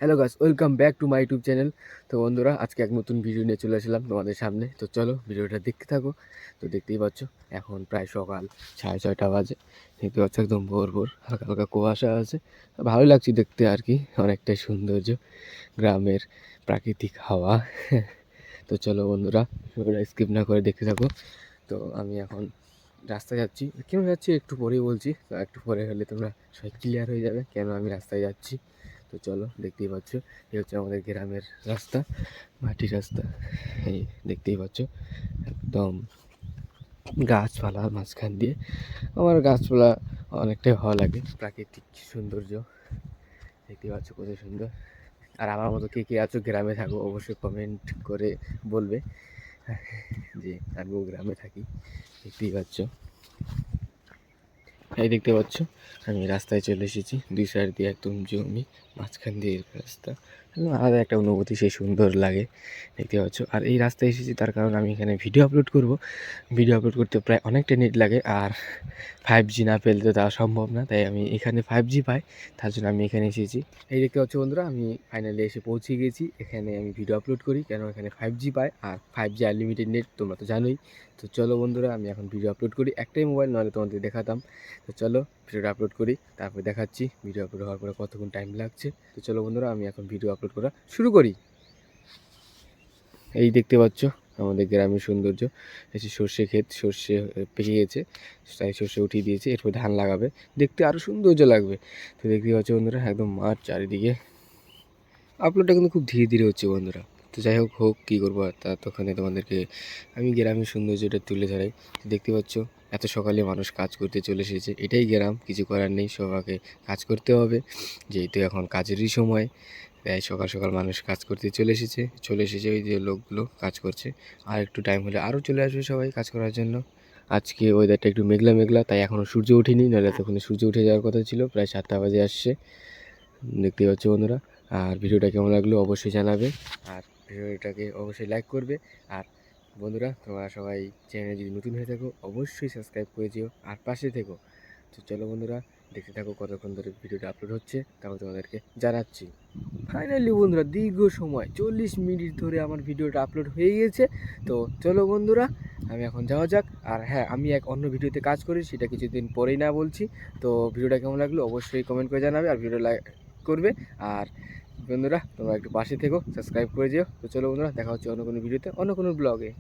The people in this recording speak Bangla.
Hello guys, welcome back to my YouTube channel. তো বন্ধুরা, আজকে এক নতুন ভিডিও নিয়ে চলে আসলাম তোমাদের সামনে। তো চলো ভিডিওটা দেখতে থাকো। তো দেখতেই পাচ্ছ এখন প্রায় সকাল 6:30 বাজে। দেখতে পাচ্ছ একদম ভোর ভোর, হালকা হালকা কুয়াশা আছে। ভালোই লাগছে দেখতে আর কি, অনেকটাই সৌন্দর্য গ্রামের প্রাকৃতিক হাওয়া। তো চলো বন্ধুরা, ভিডিওটা স্কিপ না করে দেখতে থাকো। তো আমি এখন রাস্তায় যাচ্ছি, কেন যাচ্ছি একটু পরেই বলছি। তো একটু পরে হলে তোমরা সবাই ক্লিয়ার হয়ে যাবে কেন আমি রাস্তায় যাচ্ছি। তো চলো, দেখতেই পাচ্ছ এই হচ্ছে আমাদের গ্রামের রাস্তা, মাটির রাস্তা। এই দেখতেই পাচ্ছ একদম গাছপালার মাঝখান দিয়ে। আমার গাছপালা অনেকটাই ভালো লাগে, প্রাকৃতিক সৌন্দর্য দেখতেই পাচ্ছ কত সুন্দর। আর আমার মতো কে কে আছো গ্রামে থাকো অবশ্যই কমেন্ট করে বলবে যে আমিও গ্রামে থাকি। দেখতেই পাচ্ছ, এই দেখতে পাচ্ছ আমি রাস্তায় চলে এসেছি। দুই সাইড দিয়ে একদম জমি, মাঝখান দিয়ে রাস্তা, আলাদা একটা অনুভূতি, সেই সুন্দর লাগে দেখতে পাচ্ছ। আর এই রাস্তায় এসেছি তার কারণ আমি এখানে ভিডিও আপলোড করব। ভিডিও আপলোড করতে প্রায় অনেকটা নেট লাগে, আর 5G না পেলে তো তা সম্ভব না, তাই আমি এখানে 5G পাই, তার জন্য আমি এখানে এসেছি। এই দেখতে পাচ্ছ বন্ধুরা, আমি ফাইনালি এসে পৌঁছে গেছি। এখানে আমি ভিডিও আপলোড করি কেন এখানে 5G পাই, আর 5G আনলিমিটেড নেট তোমরা তো জানোই। তো চলো বন্ধুরা, আমি এখন ভিডিও আপলোড করি। একটাই মোবাইল, নাহলে তোমাদের দেখাতাম। তো চলো ভিডিওটা আপলোড করি, তারপর দেখাচ্ছি ভিডিও আপলোড হওয়ার পরে কতক্ষণ টাইম লাগছে। তো চলো বন্ধুরা, আমি এখন ভিডিও আপলোড করা শুরু করি। এই দেখতে পাচ্ছ আমাদের গ্রামের সৌন্দর্য। এসে সর্ষে ক্ষেত, সর্ষে পেকে গেছে, তাই সর্ষে উঠিয়ে দিয়েছে, এরপর ধান লাগাবে, দেখতে আরও সৌন্দর্য লাগবে। তো দেখতে পাচ্ছ বন্ধুরা একদম মাঠ চারিদিকে। আপলোডটা কিন্তু খুব ধীরে ধীরে হচ্ছে বন্ধুরা। তো যাই হোক হোক, কী করবো আর, ততক্ষণে তোমাদেরকে আমি গ্রামের সৌন্দর্যটা তুলে ধরাই। দেখতে পাচ্ছ এত সকালে মানুষ কাজ করতে চলে এসেছে, এটাই গ্রাম, কিছু করার নেই, সবাইকে কাজ করতে হবে, যেহেতু এখন কাজেরই সময়। তাই সকাল সকাল মানুষ কাজ করতে চলে এসেছে ওই যে লোকগুলো কাজ করছে। আর একটু টাইম হলে আরও চলে আসবে সবাই কাজ করার জন্য। আজকে ওয়েদারটা একটু মেঘলা মেঘলা, তাই এখনও সূর্য ওঠেনি, নাহলে তখন সূর্য উঠে যাওয়ার কথা ছিল। প্রায় 7টা বাজে আসছে, দেখতে পাচ্ছ বন্ধুরা। আর ভিডিওটা কেমন লাগলো অবশ্যই জানাবে, আর ভিডিওটাকে অবশ্যই লাইক করবে। আর বন্ধুরা, তোমরা সবাই চ্যানেলে যদি নতুন হয়ে থাকো অবশ্যই সাবস্ক্রাইব করে দিও আর পাশে থেকো। তো চলো বন্ধুরা, দেখতে থাকো কতক্ষণ ধরে ভিডিওটা আপলোড হচ্ছে, তারপর তোমাদেরকে জানাচ্ছি। ফাইনালি বন্ধুরা, দীর্ঘ সময় 40 মিনিট ধরে আমার ভিডিওটা আপলোড হয়ে গেছে। তো চলো বন্ধুরা, আমি এখন যাওয়া যাক। আর হ্যাঁ, আমি এক অন্য ভিডিওতে কাজ করি, সেটা কিছুদিন পরেই না বলছি। তো ভিডিওটা কেমন লাগলো অবশ্যই কমেন্ট করে জানাবে, আর ভিডিও লাইক করবে। আর বন্ধুরা, তোমরা একটু পাশে থেকো, সাবস্ক্রাইব করে দিও। তো চলো বন্ধুরা, দেখা হচ্ছে অন্য কোনো ভিডিওতে, অন্য কোনো ব্লগে।